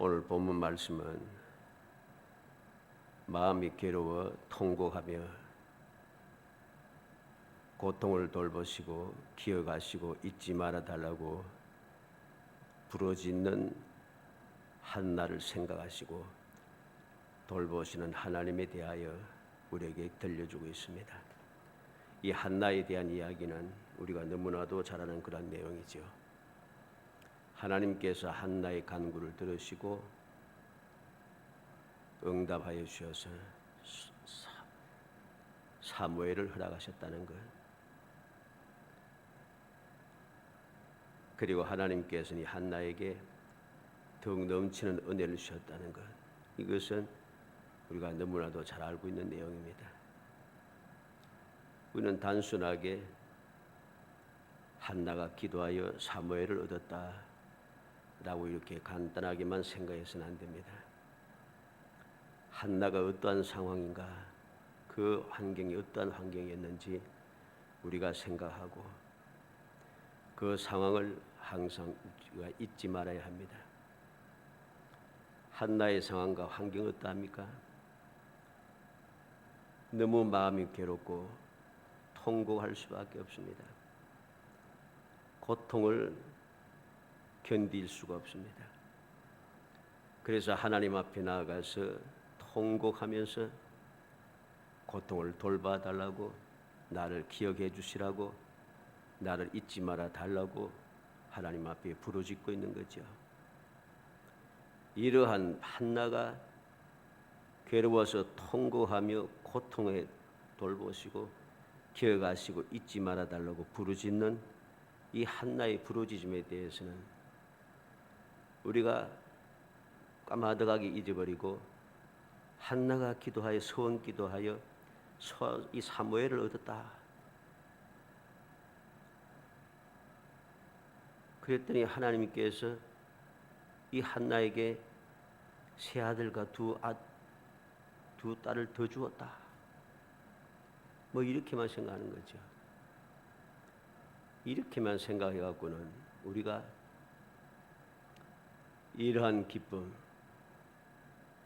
오늘 본문 말씀은 마음이 괴로워 통곡하며 고통을 돌보시고 기억하시고 잊지 말아 달라고 부르짖는 한나를 생각하시고 돌보시는 하나님에 대하여 우리에게 들려주고 있습니다. 이 한나에 대한 이야기는 우리가 너무나도 잘 아는 그런 내용이죠. 하나님께서 한나의 간구를 들으시고 응답하여 주셔서 사무엘을 허락하셨다는 것. 그리고 하나님께서는 한나에게 더욱 넘치는 은혜를 주셨다는 것. 이것은 우리가 너무나도 잘 알고 있는 내용입니다. 우리는 단순하게 한나가 기도하여 사무엘을 얻었다라고 이렇게 간단하게만 생각해서는 안 됩니다. 한나가 어떠한 상황인가, 그 환경이 어떠한 환경이었는지 우리가 생각하고 그 상황을 항상 우리가 잊지 말아야 합니다. 한나의 상황과 환경이 어떠합니까? 너무 마음이 괴롭고 통곡할 수밖에 없습니다. 고통을 견딜 수가 없습니다. 그래서 하나님 앞에 나아가서 통곡하면서 고통을 돌봐달라고, 나를 기억해 주시라고, 나를 잊지 말아 달라고 하나님 앞에 부르짖고 있는 거죠. 이러한 한나가 괴로워서 통곡하며 고통에 돌보시고 기억하시고 잊지 말아 달라고 부르짖는 이 한나의 부르짖음에 대해서는 우리가 까마득하게 잊어버리고 한나가 기도하여 소원 기도하여 이 사무엘을 얻었다. 그랬더니 하나님께서 이 한나에게 세 아들과 두 딸을 더 주었다. 뭐 이렇게만 생각하는 거죠. 이렇게만 생각해 갖고는 우리가 이러한 기쁨,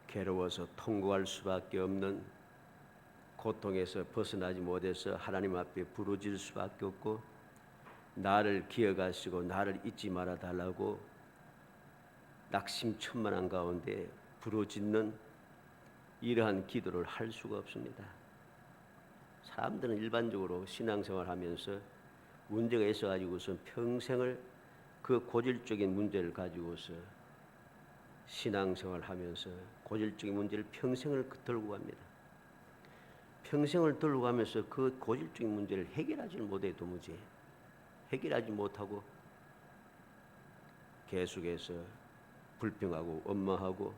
괴로워서 통곡할 수밖에 없는 고통에서 벗어나지 못해서 하나님 앞에 부르짖을 수밖에 없고, 나를 기억하시고 나를 잊지 말아 달라고 낙심천만한 가운데 부르짖는 이러한 기도를 할 수가 없습니다. 사람들은 일반적으로 신앙생활하면서 문제가 있어가지고서 평생을 그 고질적인 문제를 가지고서 신앙생활하면서 고질적인 문제를 평생을 들고 갑니다. 평생을 들고 가면서 그 고질적인 문제를 해결하지 못해 도무지 해결하지 못하고 계속해서 불평하고 원망하고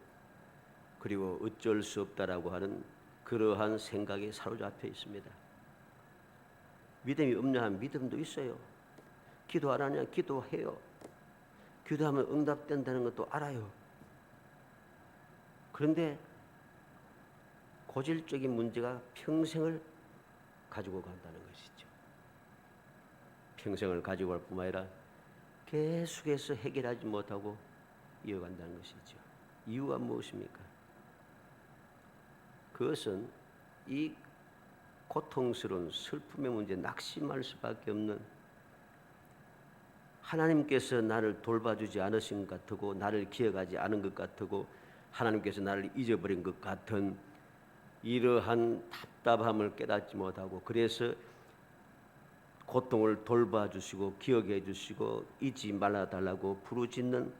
그리고 어쩔 수 없다라고 하는 그러한 생각에 사로잡혀 있습니다. 믿음이 없냐? 믿음도 있어요. 기도 안 하냐? 기도해요. 기도하면 응답된다는 것도 알아요. 그런데 고질적인 문제가 평생을 가지고 간다는 것이죠. 평생을 가지고 갈 뿐만 아니라 계속해서 해결하지 못하고 이어간다는 것이죠. 이유가 무엇입니까? 그것은 이 고통스러운 슬픔의 문제, 낙심할 수밖에 없는, 하나님께서 나를 돌봐주지 않으신 것 같고 나를 기억하지 않은 것 같고 하나님께서 나를 잊어버린 것 같은 이러한 답답함을 깨닫지 못하고, 그래서 고통을 돌봐주시고 기억해 주시고 잊지 말아달라고 부르짖는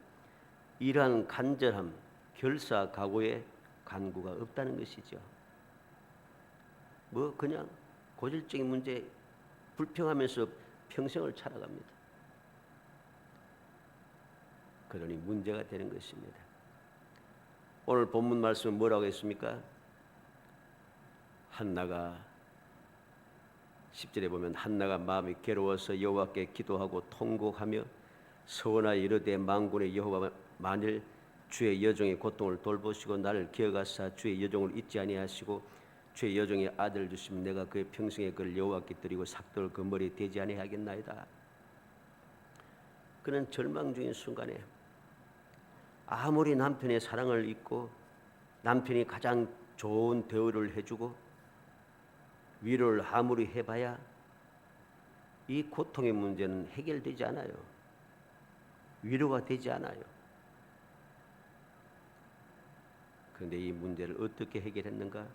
이러한 간절함, 결사각오의 간구가 없다는 것이죠. 뭐 그냥 고질적인 문제 불평하면서 평생을 살아갑니다. 그러니 문제가 되는 것입니다. 오늘 본문 말씀은 뭐라고 했습니까? 한나가 10절에 보면 한나가 마음이 괴로워서 여호와께 기도하고 통곡하며 서원하여 이르되 만군의 여호와, 만일 주의 여종의 고통을 돌보시고 나를 기억하사 주의 여종을 잊지 아니하시고 주의 여종의 아들을 주시면 내가 그의 평생에 그를 여호와께 드리고 삭도를 그 머리에 대지 아니하겠나이다. 그는 절망 중인 순간에 아무리 남편의 사랑을 잊고 남편이 가장 좋은 대우를 해주고 위로를 아무리 해봐야 이 고통의 문제는 해결되지 않아요. 위로가 되지 않아요. 그런데 이 문제를 어떻게 해결했는가?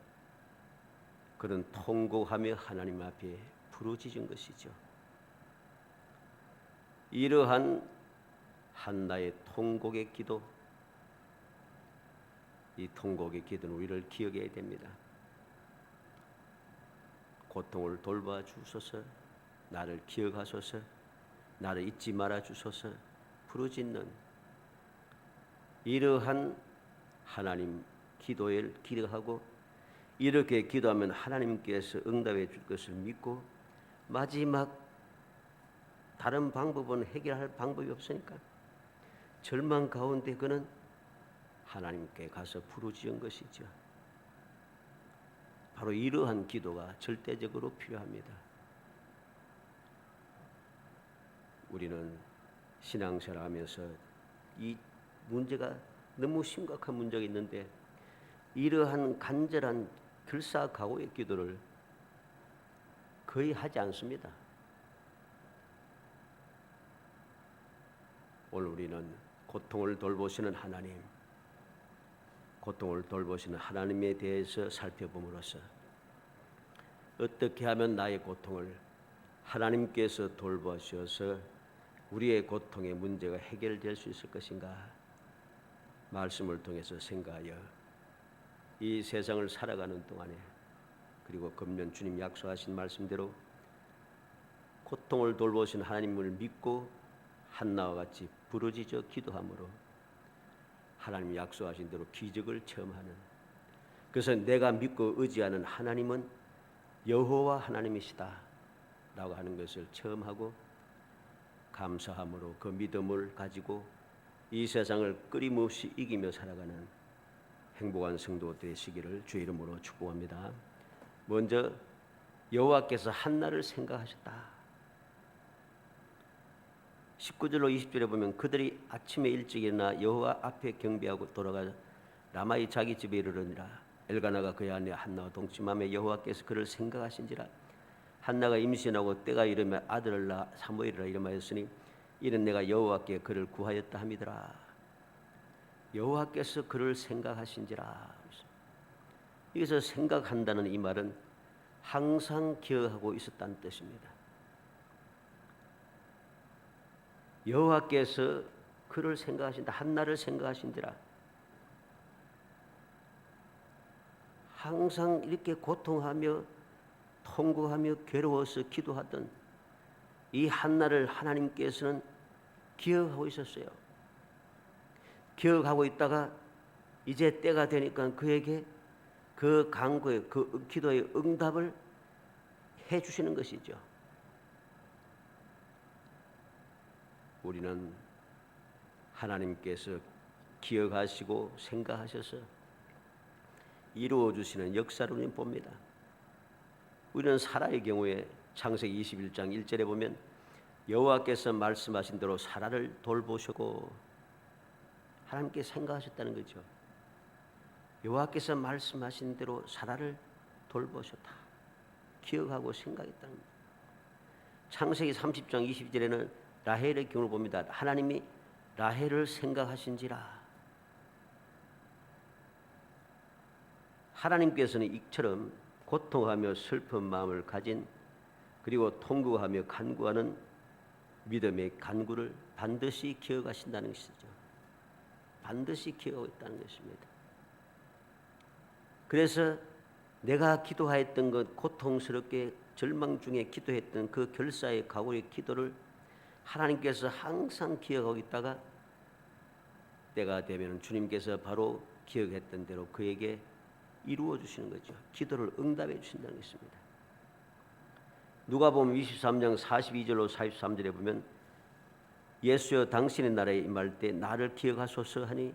그는 통곡하며 하나님 앞에 부르짖은 것이죠. 이러한 한나의 통곡의 기도, 이 통곡의 기도는 우리를 기억해야 됩니다. 고통을 돌봐 주소서, 나를 기억하소서, 나를 잊지 말아 주소서 부르짖는 이러한 하나님 기도를 기도하고, 이렇게 기도하면 하나님께서 응답해 줄 것을 믿고, 마지막 다른 방법은 해결할 방법이 없으니까 절망 가운데 그는 하나님께 가서 부르짖은 것이죠. 바로 이러한 기도가 절대적으로 필요합니다. 우리는 신앙생활 하면서 이 문제가 너무 심각한 문제가 있는데 이러한 간절한 결사각오의 기도를 거의 하지 않습니다. 오늘 우리는 고통을 돌보시는 하나님, 고통을 돌보시는 하나님에 대해서 살펴봄으로써 어떻게 하면 나의 고통을 하나님께서 돌보셔서 우리의 고통의 문제가 해결될 수 있을 것인가, 말씀을 통해서 생각하여 이 세상을 살아가는 동안에, 그리고 금년 주님 약속하신 말씀대로 고통을 돌보시는 하나님을 믿고 한나와 같이 부르짖어 기도함으로 하나님 약속하신 대로 기적을 체험하는, 그래서 내가 믿고 의지하는 하나님은 여호와 하나님이시다 라고 하는 것을 체험하고 감사함으로 그 믿음을 가지고 이 세상을 끊임없이 이기며 살아가는 행복한 성도 되시기를 주의 이름으로 축복합니다. 먼저 여호와께서 한나를 생각하셨다. 19절로 20절에 보면 그들이 아침에 일찍 일어나 여호와 앞에 경배하고 돌아가 라마의 자기 집에 이르러니라. 엘가나가 그의 아내 한나와 동침하며 여호와께서 그를 생각하신지라. 한나가 임신하고 때가 이르며 아들을 낳아 사무엘이라 이름하였으니 이는 내가 여호와께 그를 구하였다 함이더라. 여호와께서 그를 생각하신지라. 여기서 생각한다는 이 말은 항상 기억하고 있었다는 뜻입니다. 여호와께서 그를 생각하신다, 한나를 생각하신지라. 항상 이렇게 고통하며 통곡하며 괴로워서 기도하던 이 한나를 하나님께서는 기억하고 있었어요. 기억하고 있다가 이제 때가 되니까 그에게 그 간구의 그 기도의 응답을 해주시는 것이죠. 우리는 하나님께서 기억하시고 생각하셔서 이루어 주시는 역사를 우리는 봅니다. 우리는 사라의 경우에 창세기 21장 1절에 보면 여호와께서 말씀하신 대로 사라를 돌보시고, 하나님께 생각하셨다는 거죠. 여호와께서 말씀하신 대로 사라를 돌보셨다. 기억하고 생각했다는 거죠. 창세기 30장 20절에는 라헬의 경우를 봅니다. 하나님이 라헬을 생각하신지라. 하나님께서는 이처럼 고통하며 슬픈 마음을 가진, 그리고 통곡하며 간구하는 믿음의 간구를 반드시 기억하신다는 것이죠. 반드시 기억하고 있다는 것입니다. 그래서 내가 기도하였던 것, 고통스럽게 절망 중에 기도했던 그 결사의 각오의 기도를 하나님께서 항상 기억하고 있다가 때가 되면 주님께서 바로 기억했던 대로 그에게 이루어 주시는 거죠. 기도를 응답해 주신다는 것입니다. 누가복음 23장 42절로 43절에 보면 예수여 당신의 나라에 임할 때 나를 기억하소서 하니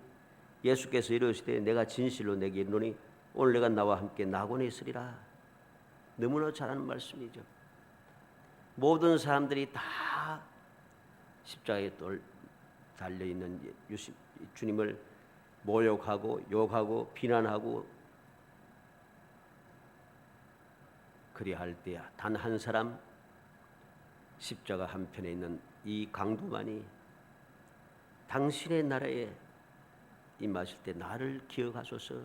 예수께서 이르시되 내가 진실로 내게 이르노니 오늘 내가 나와 함께 낙원에 있으리라. 너무나 잘하는 말씀이죠. 모든 사람들이 다 십자가에 달려있는 주님을 모욕하고 욕하고 비난하고 그리할 때야 단 한 사람 십자가 한편에 있는 이 강도만이 당신의 나라에 임하실 때 나를 기억하소서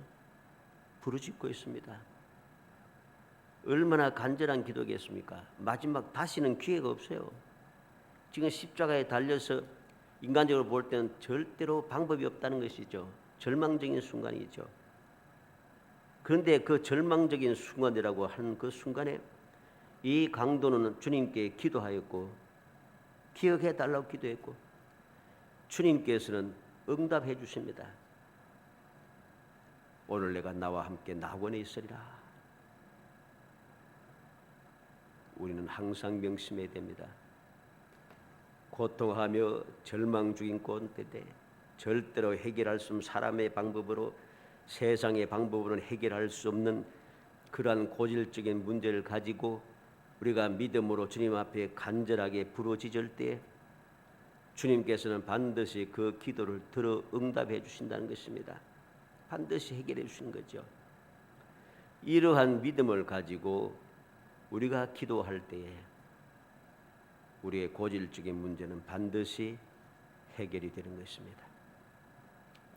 부르짖고 있습니다. 얼마나 간절한 기도겠습니까? 마지막 다시는 기회가 없어요. 지금 십자가에 달려서 인간적으로 볼 때는 절대로 방법이 없다는 것이죠. 절망적인 순간이죠. 그런데 그 절망적인 순간이라고 하는 그 순간에 이 강도는 주님께 기도하였고 기억해 달라고 기도했고 주님께서는 응답해 주십니다. 오늘 내가 나와 함께 낙원에 있으리라. 우리는 항상 명심해야 됩니다. 고통하며 절망 중인 꼰대때 절대로 해결할 수 없는 사람의 방법으로 세상의 방법으로는 해결할 수 없는 그러한 고질적인 문제를 가지고 우리가 믿음으로 주님 앞에 간절하게 부르짖을 때 주님께서는 반드시 그 기도를 들어 응답해 주신다는 것입니다. 반드시 해결해 주시는 거죠. 이러한 믿음을 가지고 우리가 기도할 때에 우리의 고질적인 문제는 반드시 해결이 되는 것입니다.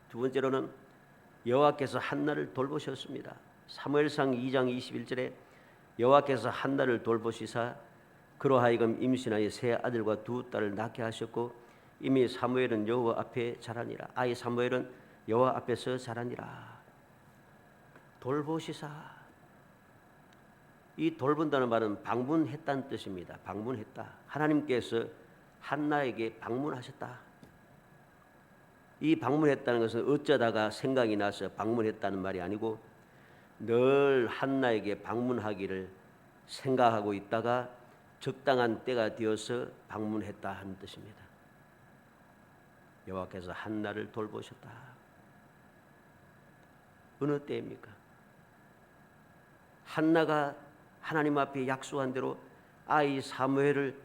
두 번째로는 여호와께서 한나를 돌보셨습니다. 사무엘상 2장 21절에 여호와께서 한나를 돌보시사 그로 하여금 임신하여 세 아들과 두 딸을 낳게 하셨고 이미 사무엘은 여호와 앞에 자라니라. 아이 사무엘은 여호와 앞에서 자라니라. 돌보시사. 이 돌본다는 말은 방문했다는 뜻입니다. 방문했다. 하나님께서 한나에게 방문하셨다. 이 방문했다는 것은 어쩌다가 생각이 나서 방문했다는 말이 아니고 늘 한나에게 방문하기를 생각하고 있다가 적당한 때가 되어서 방문했다 하는 뜻입니다. 여호와께서 한나를 돌보셨다. 어느 때입니까? 한나가 하나님 앞에 약속한 대로 아이 사무엘을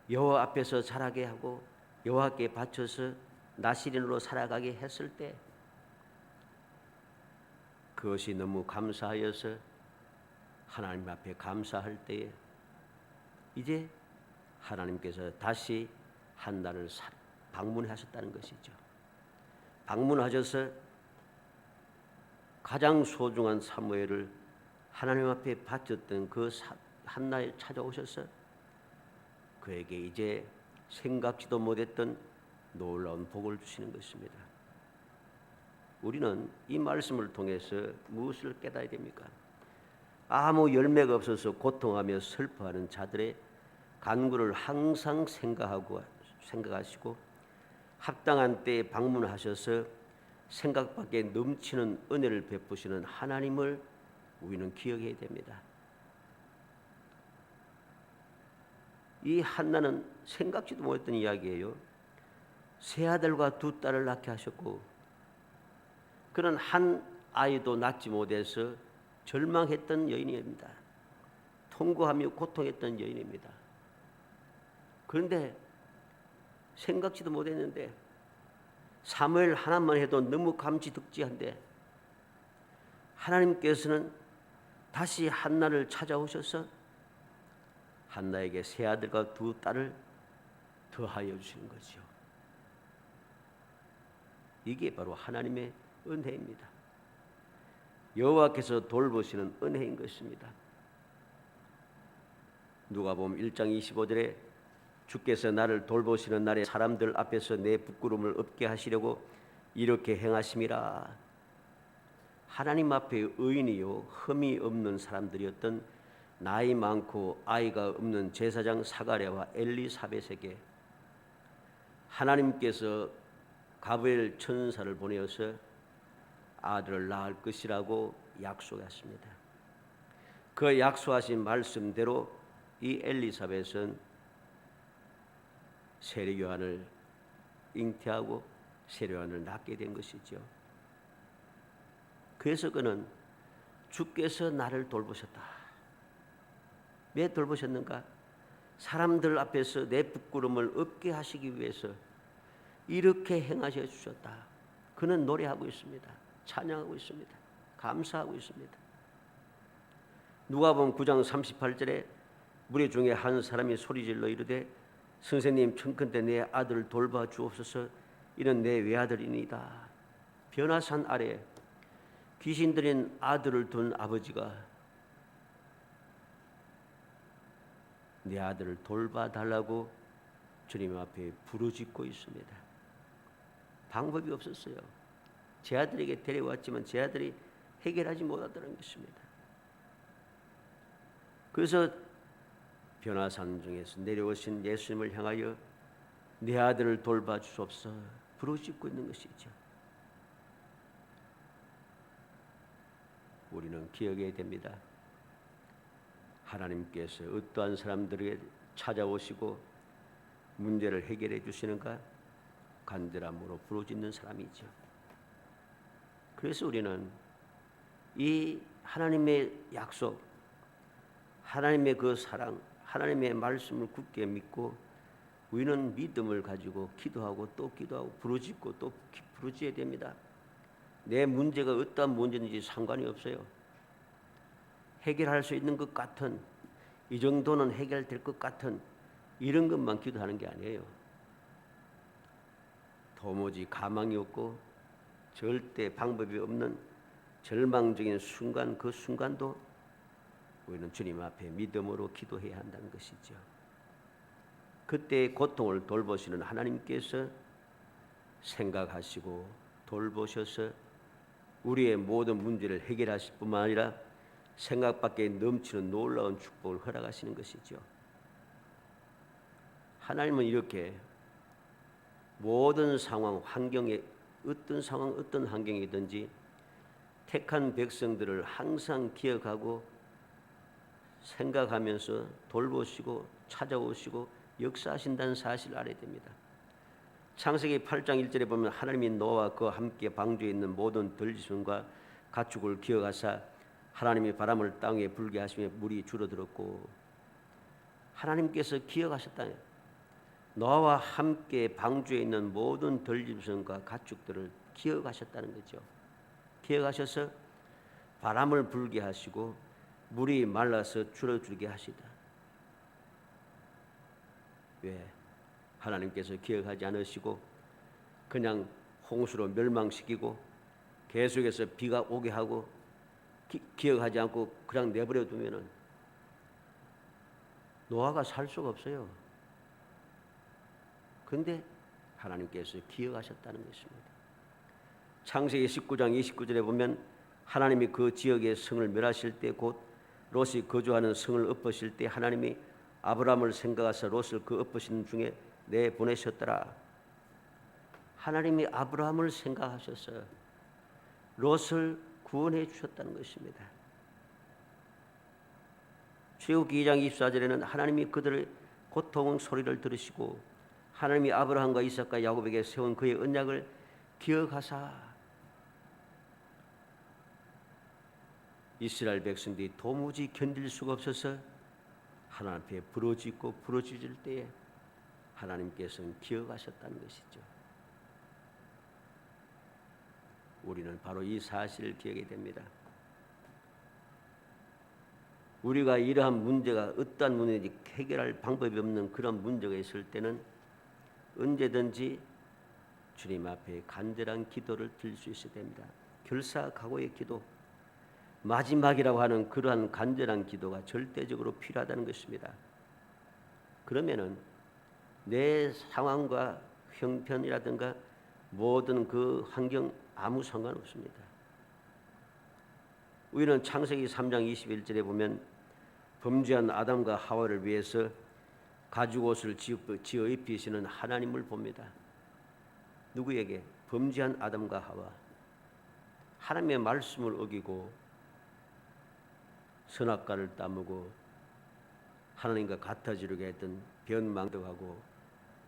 여호와 앞에서 자라게 하고 여호와께 바쳐서 나시린으로 살아가게 했을 때 그것이 너무 감사하여서 하나님 앞에 감사할 때에 이제 하나님께서 다시 한나를 방문하셨다는 것이죠. 방문하셔서 가장 소중한 사무엘을 하나님 앞에 바쳤던 그 한나에 찾아오셔서 그에게 이제 생각지도 못했던 놀라운 복을 주시는 것입니다. 우리는 이 말씀을 통해서 무엇을 깨달아야 됩니까? 아무 열매가 없어서 고통하며 슬퍼하는 자들의 간구를 항상 생각하시고 합당한 때에 방문하셔서 생각 밖에 넘치는 은혜를 베푸시는 하나님을 우리는 기억해야 됩니다. 이 한나는 생각지도 못했던 이야기예요. 세 아들과 두 딸을 낳게 하셨고 그는 한 아이도 낳지 못해서 절망했던 여인입니다. 통고하며 고통했던 여인입니다. 그런데 생각지도 못했는데 사무엘 하나만 해도 너무 감지덕지한데 하나님께서는 다시 한나를 찾아오셔서 한나에게 세 아들과 두 딸을 더하여 주시는 거죠. 이게 바로 하나님의 은혜입니다. 여호와께서 돌보시는 은혜인 것입니다. 누가복음 1장 25절에 주께서 나를 돌보시는 날에 사람들 앞에서 내 부끄러움을 없게 하시려고 이렇게 행하심이라. 하나님 앞에 의인이요 흠이 없는 사람들이었던 나이 많고 아이가 없는 제사장 사가랴와 엘리사벳에게 하나님께서 가브리엘 천사를 보내어서 아들을 낳을 것이라고 약속했습니다. 그 약속하신 말씀대로 이 엘리사벳은 세례요한을 잉태하고 세례요한을 낳게 된 것이죠. 그래서 그는 주께서 나를 돌보셨다. 왜 돌보셨는가? 사람들 앞에서 내 부끄러움을 없게 하시기 위해서 이렇게 행하셔 주셨다. 그는 노래하고 있습니다. 찬양하고 있습니다. 감사하고 있습니다. 누가복음 9장 38절에 무리 중에 한 사람이 소리질러 이르되 선생님 청컨대 내 아들을 돌봐 주옵소서. 이는 내 외아들이니이다. 변화산 아래 귀신 들인 아들을 둔 아버지가 내 아들을 돌봐달라고 주님 앞에 부르짖고 있습니다. 방법이 없었어요. 제 아들에게 데려왔지만 제 아들이 해결하지 못하더라는 것입니다. 그래서 변화산 중에서 내려오신 예수님을 향하여 내 아들을 돌봐 주옵소서 부르짖고 있는 것이죠. 우리는 기억해야 됩니다. 하나님께서 어떠한 사람들에게 찾아오시고 문제를 해결해 주시는가? 간절함으로 부르짖는 사람이죠. 그래서 우리는 이 하나님의 약속, 하나님의 그 사랑, 하나님의 말씀을 굳게 믿고 우리는 믿음을 가지고 기도하고 또 기도하고 부르짖고 또 부르짖어야 됩니다. 내 문제가 어떠한 문제인지 상관이 없어요. 해결할 수 있는 것 같은, 이 정도는 해결될 것 같은 이런 것만 기도하는 게 아니에요. 도무지 가망이 없고 절대 방법이 없는 절망적인 순간, 그 순간도 우리는 주님 앞에 믿음으로 기도해야 한다는 것이죠. 그때의 고통을 돌보시는 하나님께서 생각하시고 돌보셔서 우리의 모든 문제를 해결하실 뿐만 아니라 생각 밖에 넘치는 놀라운 축복을 허락하시는 것이죠. 하나님은 이렇게 모든 상황, 환경에 어떤 상황, 어떤 환경이든지 택한 백성들을 항상 기억하고 생각하면서 돌보시고 찾아오시고 역사하신다는 사실을 알아야 됩니다. 창세기 8장 1절에 보면 하나님이 노아와 그와 함께 방주에 있는 모든 들짐승과 가축을 기억하사 하나님이 바람을 땅에 불게 하시며 물이 줄어들었고, 하나님께서 기억하셨다. 노아와 함께 방주에 있는 모든 들짐승과 가축들을 기억하셨다는 거죠. 기억하셔서 바람을 불게 하시고 물이 말라서 줄어들게 하시다. 왜? 하나님께서 기억하지 않으시고 그냥 홍수로 멸망시키고 계속해서 비가 오게 하고 기억하지 않고 그냥 내버려 두면은 노아가 살 수가 없어요. 그런데 하나님께서 기억하셨다는 것입니다. 창세기 19장 29절에 보면 하나님이 그 지역의 성을 멸하실 때 곧 롯이 거주하는 성을 엎으실 때 하나님이 아브라함을 생각하사 롯을 그 엎으신 중에 내보내셨더라. 하나님이 아브라함을 생각하셔서 롯을 구원해 주셨다는 것입니다. 출애굽기 2장 24절에는 하나님이 그들의 고통 소리를 들으시고 하나님이 아브라함과 이삭과 야곱에게 세운 그의 언약을 기억하사 이스라엘 백성들이 도무지 견딜 수가 없어서 하나님 앞에 부르짖고 부르짖을 때에 하나님께서는 기억하셨다는 것이죠. 우리는 바로 이 사실을 기억해야 됩니다. 우리가 이러한 문제가 어떠한 문제인지 해결할 방법이 없는 그런 문제가 있을 때는 언제든지 주님 앞에 간절한 기도를 드릴 수 있어야 됩니다. 결사각오의 기도, 마지막이라고 하는 그러한 간절한 기도가 절대적으로 필요하다는 것입니다. 그러면은 내 상황과 형편이라든가 모든 그 환경 아무 상관없습니다. 우리는 창세기 3장 21절에 보면 범죄한 아담과 하와를 위해서 가죽옷을 지어 입히시는 하나님을 봅니다. 누구에게? 범죄한 아담과 하와. 하나님의 말씀을 어기고 선악과를 따먹고 하나님과 같아지려게 했던 변망덕하고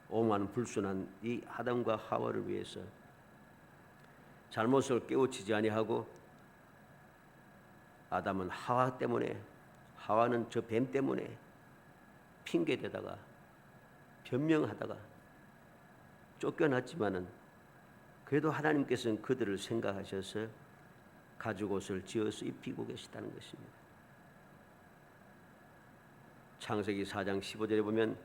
오만 불순한 이 아담과 하와를 위해서 잘못을 깨우치지 아니하고 아담은 하와 때문에, 하와는 저 뱀 때문에 핑계대다가 변명하다가 쫓겨났지만은 그래도 하나님께서는 그들을 생각하셔서 가죽옷을 지어서 입히고 계시다는 것입니다. 창세기 4장 15절에 보면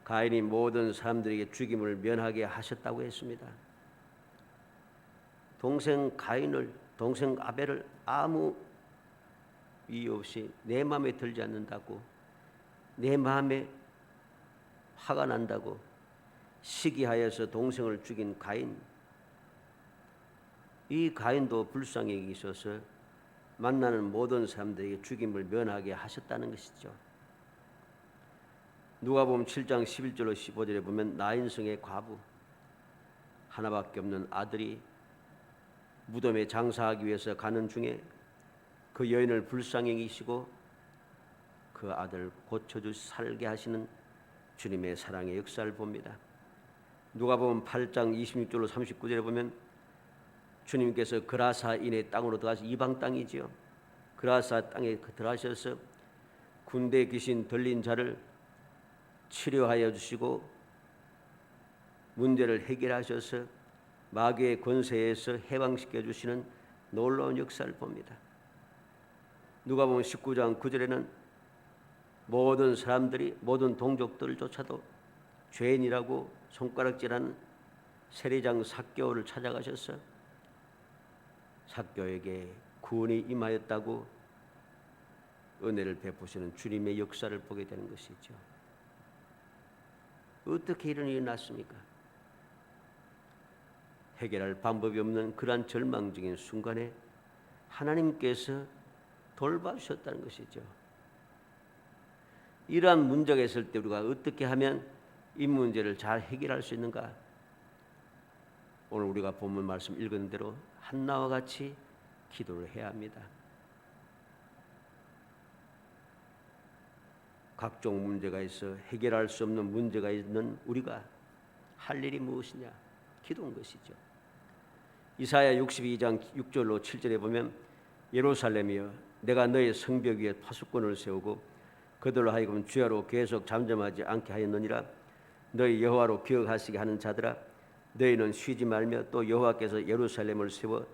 가인이 모든 사람들에게 죽임을 면하게 하셨다고 했습니다. 동생 가인을, 동생 아벨을 아무 이유 없이 내 마음에 들지 않는다고, 내 마음에 화가 난다고 시기하여서 동생을 죽인 가인, 이 가인도 불쌍히 있어서 만나는 모든 사람들에게 죽임을 면하게 하셨다는 것이죠. 누가복음 7장 11절로 15절에 보면 나인성의 과부, 하나밖에 없는 아들이 무덤에 장사하기 위해서 가는 중에 그 여인을 불쌍히 여기시고 그 아들 고쳐주 살게 하시는 주님의 사랑의 역사를 봅니다. 누가복음 8장 26절로 39절에 보면 주님께서 그라사인의 땅으로 들어가서 이방 땅이지요. 그라사 땅에 들어가셔서 군대에 귀신 들린 자를 치료하여 주시고 문제를 해결하셔서 마귀의 권세에서 해방시켜 주시는 놀라운 역사를 봅니다. 누가복음 19장 9절에는 모든 사람들이, 모든 동족들조차도 죄인이라고 손가락질하는 세리장 삭개오를 찾아가셔서 삭개오에게 구원이 임하였다고 은혜를 베푸시는 주님의 역사를 보게 되는 것이죠. 어떻게 이런 일이 났습니까? 해결할 방법이 없는 그러한 절망적인 순간에 하나님께서 돌봐주셨다는 것이죠. 이러한 문제가 있을 때 우리가 어떻게 하면 이 문제를 잘 해결할 수 있는가? 오늘 우리가 본문 말씀 읽은 대로 한나와 같이 기도를 해야 합니다. 각종 문제가 있어 해결할 수 없는 문제가 있는 우리가 할 일이 무엇이냐? 기도인 것이죠. 이사야 62장 6절로 7절에 보면 예루살렘이여 내가 너의 성벽 위에 파수꾼을 세우고 그들로 하여금 주야로 계속 잠잠하지 않게 하였느니라. 너희 여호와로 기억하시게 하는 자들아 너희는 쉬지 말며 또 여호와께서 예루살렘을 세워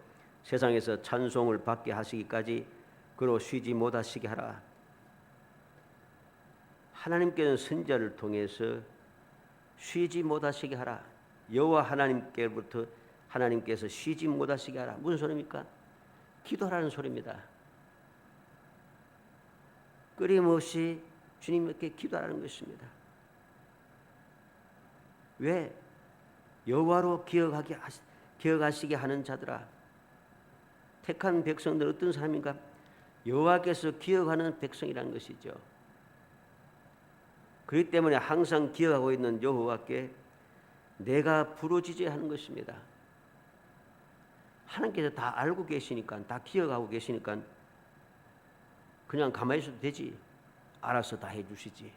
세상에서 찬송을 받게 하시기까지 그로 쉬지 못하시게 하라. 하나님께는 선지자를 통해서 쉬지 못하시게 하라. 여호와 하나님께로부터 하나님께서 쉬지 못하시게 하라. 무슨 소리입니까? 기도하라는 소리입니다. 끊임없이 주님께 기도하라는 것입니다. 왜? 여호와로 기억하시게 하는 자들아. 택한 백성들 어떤 사람인가? 여호와께서 기억하는 백성이라는 것이죠. 그렇기 때문에 항상 기억하고 있는 여호와께 내가 부르짖어야 하는 것입니다. 하나님께서 다 알고 계시니까, 다 기억하고 계시니까 그냥 가만히 있어도 되지. 알아서 다 해주시지.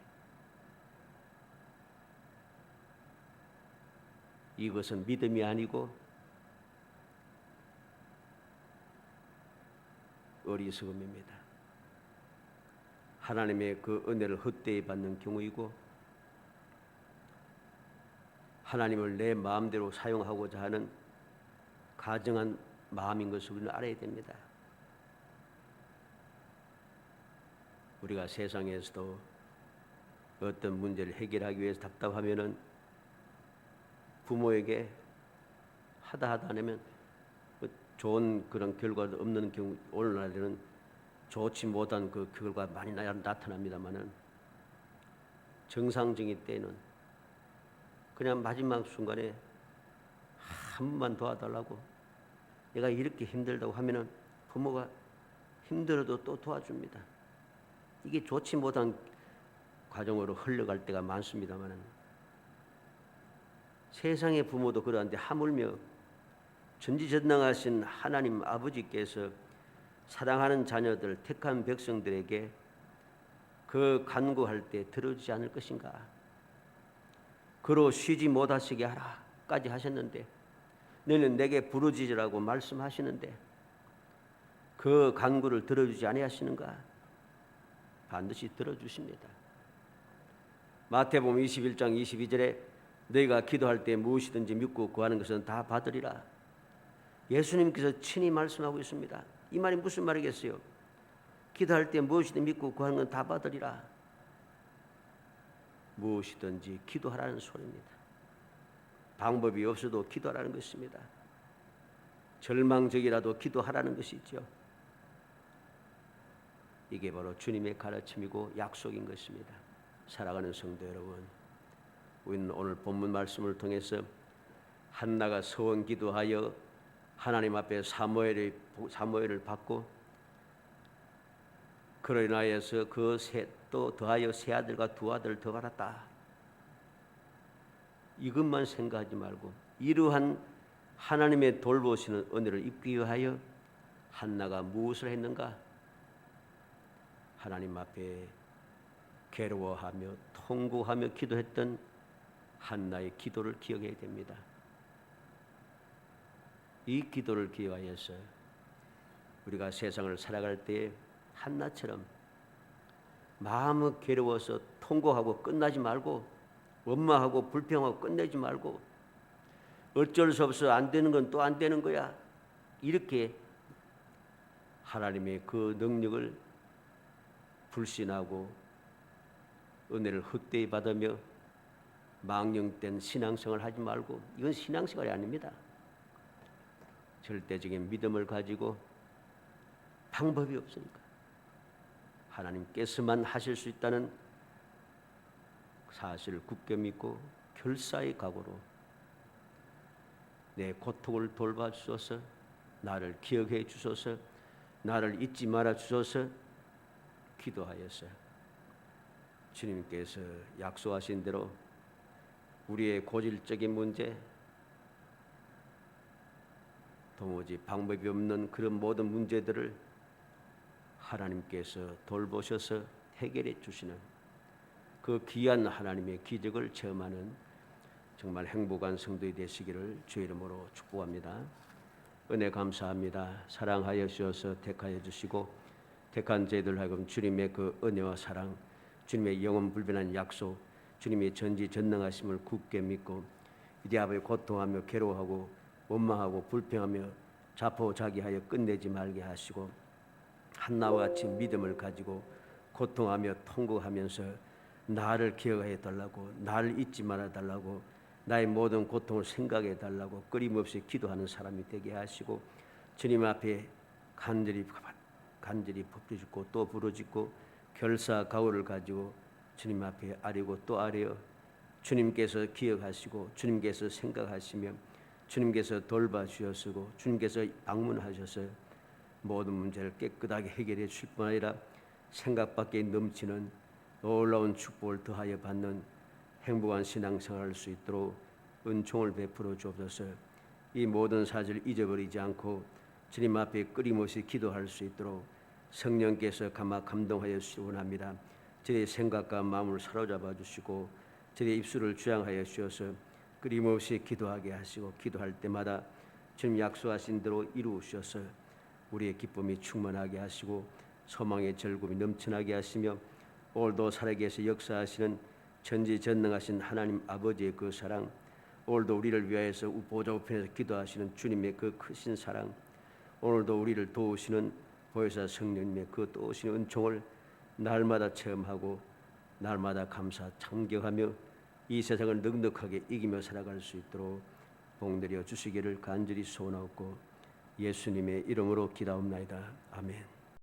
이것은 믿음이 아니고 어리석음입니다. 하나님의 그 은혜를 헛되이 받는 경우이고 하나님을 내 마음대로 사용하고자 하는 가정한 마음인 것을 우리는 알아야 됩니다. 우리가 세상에서도 어떤 문제를 해결하기 위해서 답답하면은 부모에게 하다 안 하면 좋은 그런 결과도 없는 경우, 오늘날에는 좋지 못한 그 결과 많이 나타납니다만은 정상적인 때는 그냥 마지막 순간에 한 번만 도와달라고, 내가 이렇게 힘들다고 하면은 부모가 힘들어도 또 도와줍니다. 이게 좋지 못한 과정으로 흘러갈 때가 많습니다만은 세상의 부모도 그러한데 하물며 전지전능하신 하나님 아버지께서 사랑하는 자녀들, 택한 백성들에게 그 간구할 때 들어주지 않을 것인가? 그로 쉬지 못하시게 하라까지 하셨는데 너는 내게 부르짖으라고 말씀하시는데 그 간구를 들어주지 아니하시는가? 반드시 들어주십니다. 마태복음 21장 22절에 너희가 기도할 때 무엇이든지 믿고 구하는 것은 다 받으리라. 예수님께서 친히 말씀하고 있습니다. 이 말이 무슨 말이겠어요? 기도할 때 무엇이든 믿고 구하는 건 다 받으리라. 무엇이든지 기도하라는 소리입니다. 방법이 없어도 기도하라는 것입니다. 절망적이라도 기도하라는 것이죠. 이게 바로 주님의 가르침이고 약속인 것입니다. 사랑하는 성도 여러분, 우리는 오늘 본문 말씀을 통해서 한나가 서원 기도하여 하나님 앞에 사무엘을 받고 그로 인하여서 또 더하여 세 아들과 두 아들을 더 받았다. 이것만 생각하지 말고 이러한 하나님의 돌보시는 은혜를 입기 위하여 한나가 무엇을 했는가? 하나님 앞에 괴로워하며 통곡하며 기도했던 한나의 기도를 기억해야 됩니다. 이 기도를 기억하여서 우리가 세상을 살아갈 때 한나처럼 마음이 괴로워서 통곡하고 끝나지 말고, 원망하고 불평하고 끝내지 말고, 어쩔 수 없어 안 되는 건 또 안 되는 거야, 이렇게 하나님의 그 능력을 불신하고 은혜를 헛되이 받으며 망령된 신앙생활 하지 말고, 이건 신앙생활이 아닙니다. 절대적인 믿음을 가지고 방법이 없으니까 하나님께서만 하실 수 있다는 사실을 굳게 믿고 결사의 각오로 내 고통을 돌봐주소서, 나를 기억해 주소서, 나를 잊지 말아 주소서 기도하였어요. 주님께서 약속하신 대로 우리의 고질적인 문제, 도무지 방법이 없는 그런 모든 문제들을 하나님께서 돌보셔서 해결해 주시는 그 귀한 하나님의 기적을 체험하는 정말 행복한 성도이 되시기를 주의 이름으로 축복합니다. 은혜 감사합니다. 사랑하여 주셔서 택하여 주시고 택한 저희들 하여금 주님의 그 은혜와 사랑, 주님의 영원 불변한 약속, 주님의 전지전능하심을 굳게 믿고 이제 아버지 고통하며 괴로워하고 원망하고 불평하며 자포자기하여 끝내지 말게 하시고 한나와 같이 믿음을 가지고 고통하며 통곡하면서 나를 기억해 달라고, 나를 잊지 말아 달라고, 나의 모든 고통을 생각해 달라고 끊임없이 기도하는 사람이 되게 하시고 주님 앞에 간절히 부르짖고 또 부르짖고 결사가오를 가지고 주님 앞에 아뢰고 또 아뢰어 주님께서 기억하시고 주님께서 생각하시며 주님께서 돌봐주셨고 주님께서 방문하셔서 모든 문제를 깨끗하게 해결해 주실 뿐 아니라 생각밖에 넘치는 놀라운 축복을 더하여 받는 행복한 신앙생활을 할 수 있도록 은총을 베풀어 주옵소서. 이 모든 사실을 잊어버리지 않고 주님 앞에 끊임없이 기도할 수 있도록 성령께서 감동하여 주시기 원합니다. 저의 생각과 마음을 사로잡아 주시고 저의 입술을 주양하여 주셔서 끊임없이 기도하게 하시고 기도할 때마다 주님 약속하신 대로 이루시어서 우리의 기쁨이 충만하게 하시고 소망의 즐거움이 넘쳐나게 하시며 오늘도 살아계셔 역사하시는 전지전능하신 하나님 아버지의 그 사랑, 오늘도 우리를 위하여서 보좌 우편에서 기도하시는 주님의 그 크신 사랑, 오늘도 우리를 도우시는 보혜사 성령님의 그 도우시는 은총을 날마다 체험하고 날마다 감사 감격하며 이 세상을 넉넉하게 이기며 살아갈 수 있도록 복내려 주시기를 간절히 소원하옵고 예수님의 이름으로 기도하옵나이다. 아멘.